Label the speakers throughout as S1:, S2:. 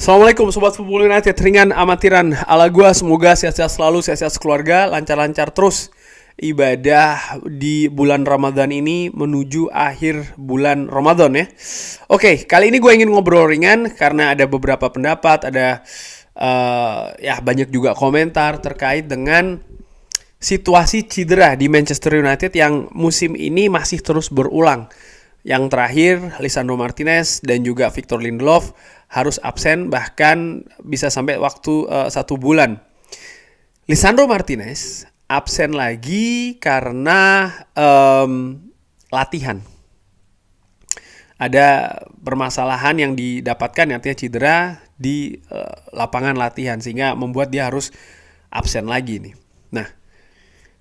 S1: Assalamualaikum Sobat Football United, ringan amatiran ala gua, semoga sehat-sehat selalu, sehat-sehat keluarga, lancar-lancar terus ibadah di bulan Ramadan ini menuju akhir bulan Ramadan ya. Oke, kali ini gue ingin ngobrol ringan karena ada beberapa pendapat, ada ya banyak juga komentar terkait dengan situasi cedera di Manchester United yang musim ini masih terus berulang. Yang terakhir, Lisandro Martinez dan juga Victor Lindelof harus absen bahkan bisa sampai waktu 1 bulan. Lisandro Martinez absen lagi karena latihan. Ada permasalahan yang didapatkan, artinya cedera di lapangan latihan sehingga membuat dia harus absen lagi nih. Nah,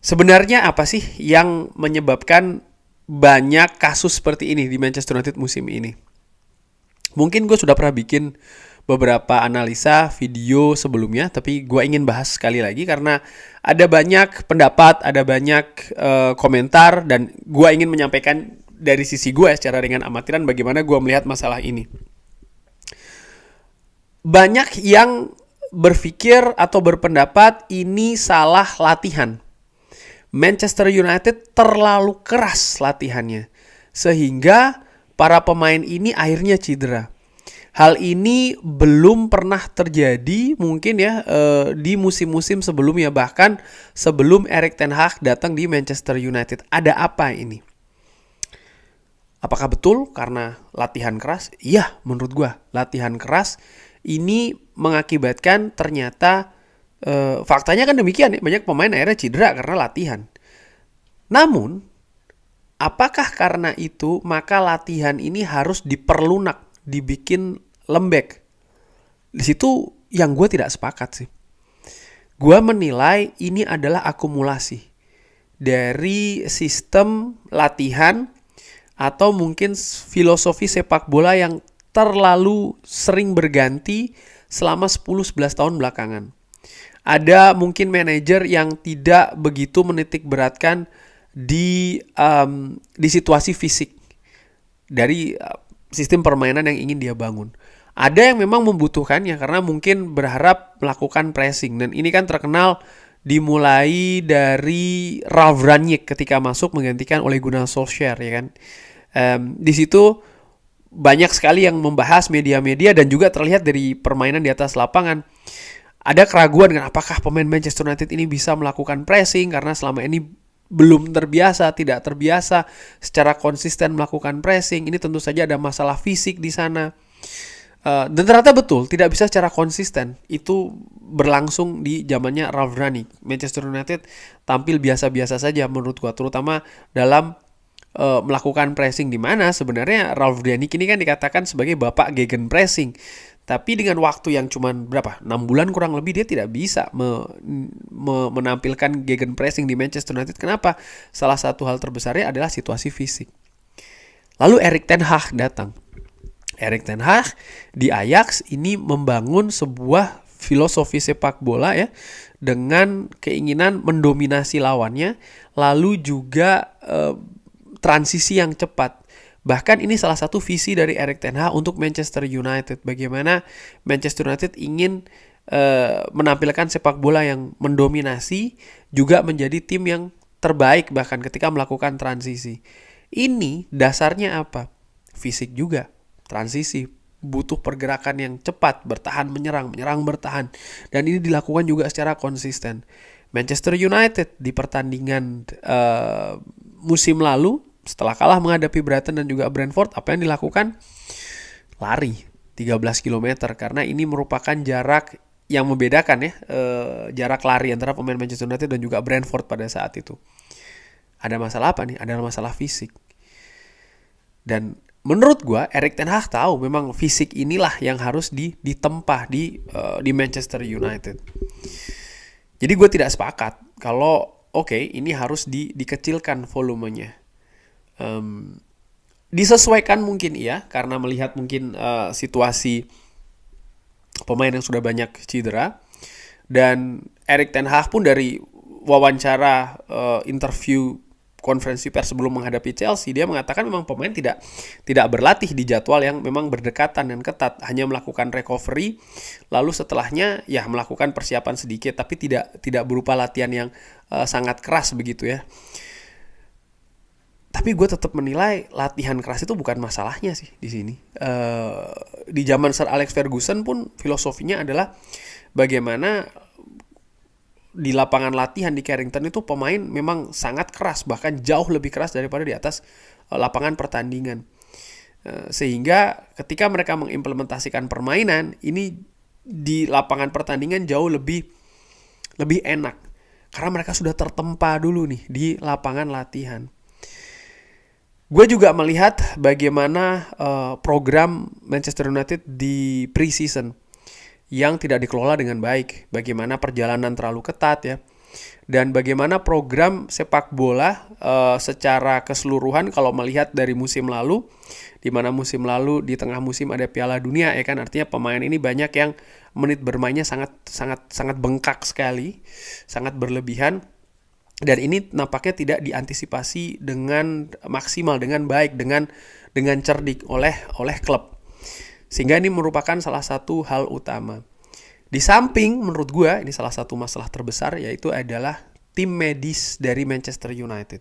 S1: sebenarnya apa sih yang menyebabkan banyak kasus seperti ini di Manchester United musim ini? Mungkin gue sudah pernah bikin beberapa analisa video sebelumnya, tapi gue ingin bahas sekali lagi karena ada banyak pendapat, ada banyak komentar, dan gue ingin menyampaikan dari sisi gue secara ringan amatiran bagaimana gue melihat masalah ini. Banyak yang berpikir atau berpendapat ini salah latihan. Manchester United terlalu keras latihannya sehingga para pemain ini akhirnya cedera. Hal ini belum pernah terjadi mungkin ya di musim-musim sebelumnya, bahkan sebelum Erik ten Hag datang di Manchester United. Ada apa ini? Apakah betul karena latihan keras? Iya, menurut gua latihan keras ini mengakibatkan ternyata faktanya kan demikian ya, banyak pemain akhirnya cedera karena latihan. Namun, apakah karena itu maka latihan ini harus diperlunak, dibikin lembek? Di situ yang gue tidak sepakat sih. Gue menilai ini adalah akumulasi dari sistem latihan atau mungkin filosofi sepak bola yang terlalu sering berganti selama 10-11 tahun belakangan. Ada mungkin manajer yang tidak begitu menitik beratkan di situasi fisik dari sistem permainan yang ingin dia bangun. Ada yang memang membutuhkannya karena mungkin berharap melakukan pressing, dan ini kan terkenal dimulai dari Ralf Rangnick ketika masuk menggantikan Ole Gunnar Solskjaer ya kan. Di situ banyak sekali yang membahas media-media dan juga terlihat dari permainan di atas lapangan. Ada keraguan dengan apakah pemain Manchester United ini bisa melakukan pressing karena selama ini belum terbiasa, tidak terbiasa secara konsisten melakukan pressing. Ini tentu saja ada masalah fisik di sana. Dan ternyata betul, tidak bisa secara konsisten. Itu berlangsung di zamannya Ralf Rangnick. Manchester United tampil biasa-biasa saja menurut gua, terutama dalam melakukan pressing, di mana sebenarnya Ralf Rangnick ini kan dikatakan sebagai bapak gegen pressing. Tapi dengan waktu yang cuma 6 bulan kurang lebih, dia tidak bisa menampilkan gegen pressing di Manchester United. Kenapa? Salah satu hal terbesarnya adalah situasi fisik. Lalu Erik ten Hag datang. Erik ten Hag di Ajax ini membangun sebuah filosofi sepak bola ya, dengan keinginan mendominasi lawannya, lalu juga transisi yang cepat. Bahkan ini salah satu visi dari Erik ten Hag untuk Manchester United. Bagaimana Manchester United ingin menampilkan sepak bola yang mendominasi, juga menjadi tim yang terbaik bahkan ketika melakukan transisi. Ini dasarnya apa? Fisik juga. Transisi butuh pergerakan yang cepat, bertahan menyerang, menyerang bertahan. Dan ini dilakukan juga secara konsisten. Manchester United di pertandingan musim lalu, setelah kalah menghadapi Brighton dan juga Brentford, apa yang dilakukan? Lari 13 km, karena ini merupakan jarak yang membedakan ya, jarak lari antara pemain Manchester United dan juga Brentford pada saat itu. Ada masalah apa nih? Ada masalah fisik. Dan menurut gue, Erik ten Hag tahu memang fisik inilah yang harus ditempah di Manchester United. Jadi gue tidak sepakat kalau ini harus dikecilkan volumenya. Disesuaikan mungkin iya, karena melihat mungkin situasi pemain yang sudah banyak cedera. Dan Erik ten Hag pun dari wawancara interview konferensi pers sebelum menghadapi Chelsea, dia mengatakan memang pemain tidak berlatih di jadwal yang memang berdekatan dan ketat, hanya melakukan recovery, lalu setelahnya ya melakukan persiapan sedikit, tapi tidak berupa latihan yang sangat keras begitu ya. Tapi gue tetap menilai latihan keras itu bukan masalahnya sih di sini. Di zaman Sir Alex Ferguson pun filosofinya adalah bagaimana di lapangan latihan di Carrington itu pemain memang sangat keras, bahkan jauh lebih keras daripada di atas lapangan pertandingan. Sehingga ketika mereka mengimplementasikan permainan ini di lapangan pertandingan jauh lebih enak, karena mereka sudah tertempa dulu nih di lapangan latihan. Gue juga melihat bagaimana program Manchester United di pre-season yang tidak dikelola dengan baik, bagaimana perjalanan terlalu ketat ya, dan bagaimana program sepak bola secara keseluruhan kalau melihat dari musim lalu, di mana musim lalu di tengah musim ada Piala Dunia ya kan, artinya pemain ini banyak yang menit bermainnya sangat bengkak sekali, sangat berlebihan, dan ini nampaknya tidak diantisipasi dengan maksimal, dengan baik, dengan cerdik oleh klub. Sehingga ini merupakan salah satu hal utama. Di samping menurut gue ini salah satu masalah terbesar, yaitu adalah tim medis dari Manchester United.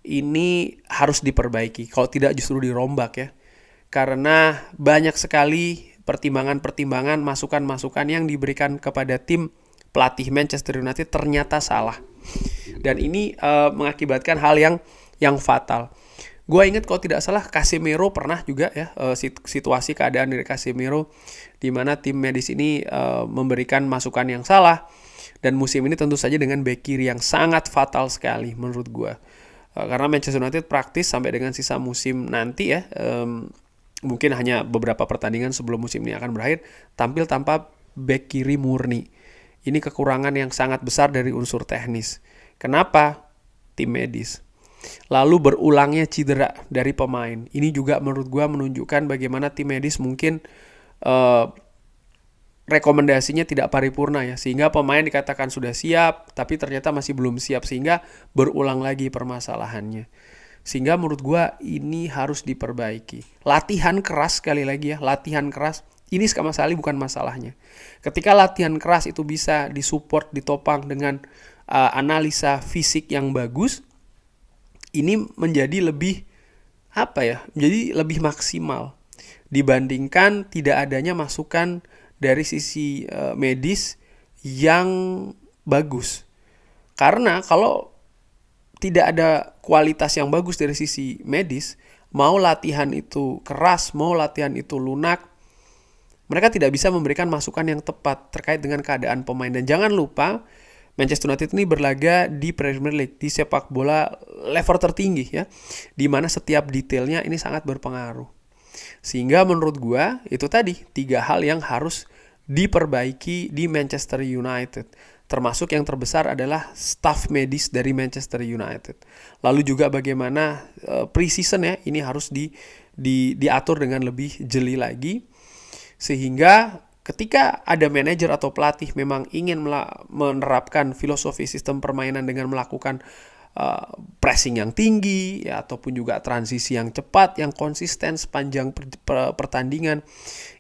S1: Ini harus diperbaiki, kalau tidak justru dirombak ya. Karena banyak sekali pertimbangan-pertimbangan, masukan-masukan yang diberikan kepada tim pelatih Manchester United ternyata salah. Dan ini mengakibatkan hal yang fatal. Gue ingat kalau tidak salah Casemiro pernah juga ya, situasi keadaan dari Casemiro di mana tim medis ini memberikan masukan yang salah, dan musim ini tentu saja dengan bek kiri yang sangat fatal sekali menurut gue. Karena Manchester United praktis sampai dengan sisa musim nanti ya, mungkin hanya beberapa pertandingan sebelum musim ini akan berakhir, tampil tanpa bek kiri murni. Ini kekurangan yang sangat besar dari unsur teknis. Kenapa? Tim medis. Lalu berulangnya cedera dari pemain. Ini juga menurut gue menunjukkan bagaimana tim medis mungkin rekomendasinya tidak paripurna ya. Sehingga pemain dikatakan sudah siap, tapi ternyata masih belum siap. Sehingga berulang lagi permasalahannya. Sehingga menurut gue ini harus diperbaiki. Latihan keras sekali lagi ya. Latihan keras. Ini sama sekali bukan masalahnya. Ketika latihan keras itu bisa disupport, ditopang dengan analisa fisik yang bagus, ini menjadi lebih menjadi lebih maksimal dibandingkan tidak adanya masukan dari sisi medis yang bagus. Karena kalau tidak ada kualitas yang bagus dari sisi medis, mau latihan itu keras, mau latihan itu lunak, mereka tidak bisa memberikan masukan yang tepat terkait dengan keadaan pemain. Dan jangan lupa Manchester United ini berlaga di Premier League, di sepak bola level tertinggi ya, di mana setiap detailnya ini sangat berpengaruh. Sehingga menurut gua itu tadi 3 hal yang harus diperbaiki di Manchester United. Termasuk yang terbesar adalah staff medis dari Manchester United. Lalu juga bagaimana pre-season ya, ini harus diatur dengan lebih jeli lagi. Sehingga ketika ada manajer atau pelatih memang ingin menerapkan filosofi sistem permainan dengan melakukan pressing yang tinggi ya, ataupun juga transisi yang cepat, yang konsisten sepanjang pertandingan,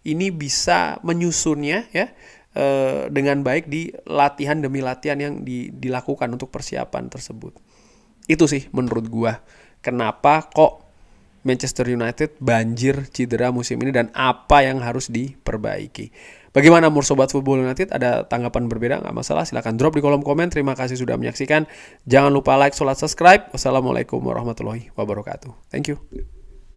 S1: ini bisa menyusunnya ya dengan baik di latihan demi latihan yang dilakukan untuk persiapan tersebut. Itu sih menurut gua kenapa kok Manchester United banjir cedera musim ini dan apa yang harus diperbaiki. Bagaimana menurut Sobat Football United? Ada tanggapan berbeda? Nggak masalah, silahkan drop di kolom komen. Terima kasih sudah menyaksikan. Jangan lupa like, subscribe. Wassalamualaikum warahmatullahi wabarakatuh. Thank you.